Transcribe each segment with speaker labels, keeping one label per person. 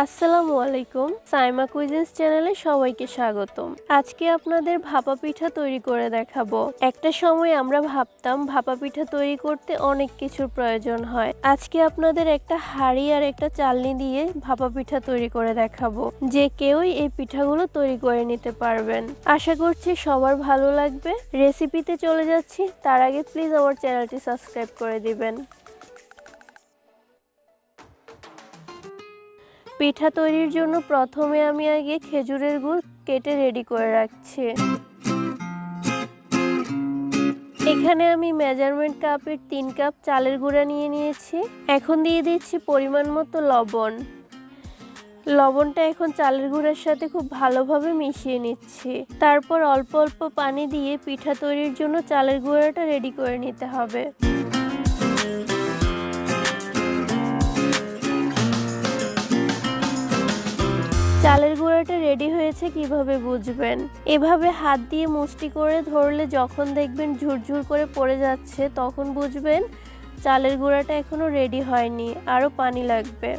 Speaker 1: আসসালামু আলাইকুম। সাইমা কুইজিনস চ্যানেলে সবাইকে স্বাগতম। আজকে আপনাদের ভাপা পিঠা তৈরি করে দেখাবো। একটা সময় আমরা ভাবতাম ভাপা পিঠা তৈরি করতে অনেক কিছুর প্রয়োজন হয়। আজকে আপনাদের একটা হাঁড়ি আর একটা চালনি দিয়ে ভাপা পিঠা তৈরি করে দেখাবো। যে কেউই এই পিঠাগুলো তৈরি করে নিতে পারবেন। আশা করছি সবার ভালো লাগবে। রেসিপিতে চলে যাচ্ছি, তার আগে প্লিজ আমার চ্যানেলটি সাবস্ক্রাইব করে দিবেন। পিঠা তৈরির জন্য প্রথমে আমি আগে খেজুরের গুড় কেটে রেডি করে রাখছি। এখানে আমি মেজারমেন্ট কাপের 3 কাপ চালের গুঁড়া নিয়ে নিয়েছি। এখন দিয়ে দিচ্ছি পরিমাণ মতো লবণ। লবণটা এখন চালের গুঁড়ার সাথে খুব ভালোভাবে মিশিয়ে নিচ্ছি। তারপর অল্প অল্প পানি দিয়ে পিঠা তৈরির জন্য চালের গুঁড়াটা রেডি করে নিতে হবে। চালের গুঁড়াটা রেডি হয়েছে কিভাবে বুঝবেন? এভাবে হাত দিয়ে মুষ্টি করে ধরলে যখন দেখবেন ঝুরঝুর করে পড়ে যাচ্ছে তখন বুঝবেন চালের গুঁড়াটা এখনো রেডি হয়নি, আরও পানি লাগবে।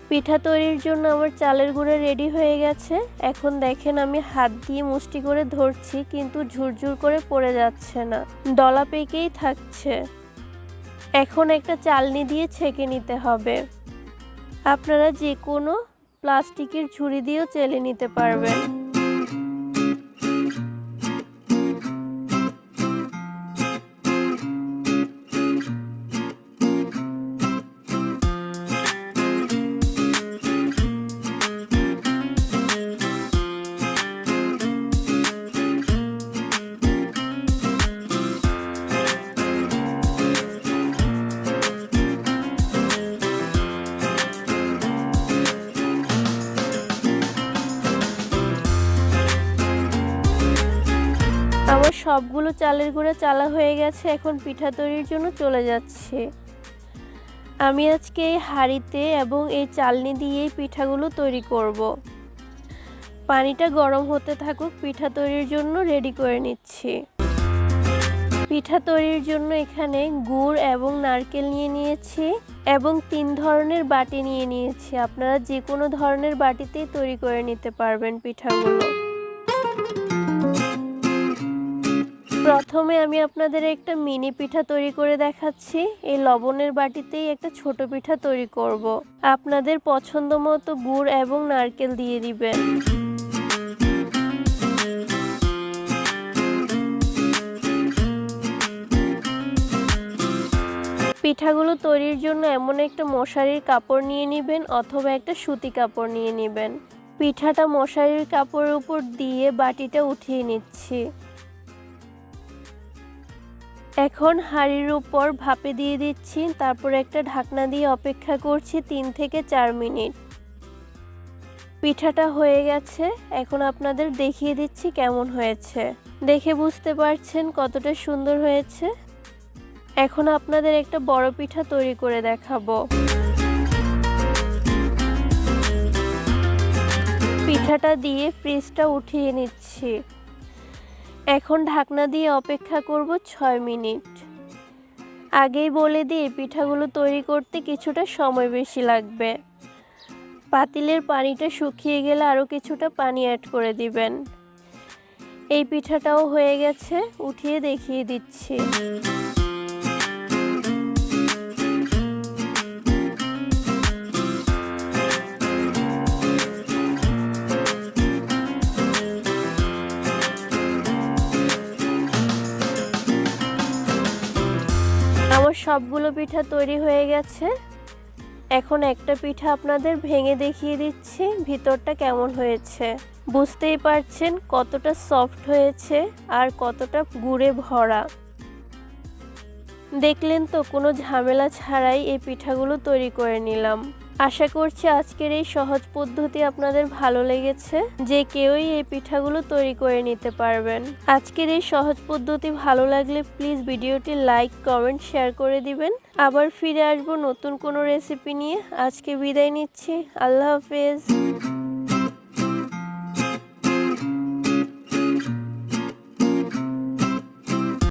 Speaker 1: পিঠা তৈরির জন্য আমার চালের গুঁড়া রেডি হয়ে গেছে। এখন দেখেন আমি হাত দিয়ে মুষ্টি করে ধরছি কিন্তু ঝুরঝুর করে পড়ে যাচ্ছে না, দলা পেকেই থাকছে। এখন একটা চালনি দিয়ে ছেঁকে নিতে হবে। আপনারা যে কোনো প্লাস্টিকের ঝুড়ি দিয়েও চেলে নিতে পারবেন। আমার সবগুলো চালের গুঁড়া চালা হয়ে গেছে। এখন পিঠা তৈরির জন্য চলে যাচ্ছে। আমি আজকে এই হাঁড়িতে এবং এই চালনি দিয়েই পিঠাগুলো তৈরি করব। পানিটা গরম হতে থাকুক, পিঠা তৈরির জন্য রেডি করে নিচ্ছি। পিঠা তৈরির জন্য এখানে গুড় এবং নারকেল নিয়ে নিয়েছি এবং 3 ধরনের বাটি নিয়ে নিয়েছি। আপনারা যে কোনো ধরনের বাটিতেই তৈরি করে নিতে পারবেন পিঠাগুলো। প্রথমে আমি আপনাদের একটা মিনি পিঠা তৈরি করে দেখাচ্ছি। এই লবণের বাটিতেই একটা ছোট পিঠা তৈরি করব। আপনাদের পছন্দ মতো গুড় এবং নারকেল দিয়ে দিবেন। পিঠাগুলো তৈরির জন্য এমন একটা মশারির কাপড় নিয়ে নেবেন অথবা একটা সুতি কাপড় নিয়ে নেবেন। পিঠাটা মশারির কাপড়ের উপর দিয়ে বাটিটা উঠিয়ে নিচ্ছি। এখন হাঁড়ির উপর ভাপে দিয়ে দিচ্ছি। তারপর একটা ঢাকনা দিয়ে অপেক্ষা করছি 3 থেকে 4 মিনিট। পিঠাটা হয়ে গেছে। এখন আপনাদের দেখিয়ে দিচ্ছি কেমন হয়েছে। দেখে বুঝতে পারছেন কতটা সুন্দর হয়েছে। এখন আপনাদের একটা বড় পিঠা তৈরি করে দেখাবো। পিঠাটা দিয়ে ফ্রিজটা উঠিয়ে নিচ্ছি। এখন ঢাকনা দিয়ে অপেক্ষা করব 6 মিনিট। আগেই বলে দিই পিঠাগুলো তৈরি করতে কিছুটা সময় বেশি লাগবে। পাতিলের পানিটা শুকিয়ে গেলে আরও কিছুটা পানি অ্যাড করে দিবেন। এই পিঠাটাও হয়ে গেছে, উঠিয়ে দেখিয়ে দিচ্ছি। আমার সবগুলো পিঠা তৈরি হয়ে গেছে। এখন একটা পিঠা আপনাদের ভেঙে দেখিয়ে দিচ্ছি ভিতরটা কেমন হয়েছে। বুঝতেই পারছেন কতটা সফট হয়েছে আর কতটা গুড়ে ভরা। দেখলেন তো, কোনো ঝামেলা ছাড়াই এই পিঠাগুলো তৈরি করে নিলাম। আশা করছি আজকের এই সহজ পদ্ধতি আপনাদের ভালো লেগেছে। যে কেউই এই পিঠাগুলো তৈরি করে নিতে পারবেন। আজকের এই সহজ পদ্ধতি ভালো লাগলে প্লিজ ভিডিওটি লাইক, কমেন্ট, শেয়ার করে দিবেন। আবার ফিরে আসবো নতুন কোনো রেসিপি নিয়ে। আজকে বিদায় নিচ্ছি। আল্লাহ হাফেজ।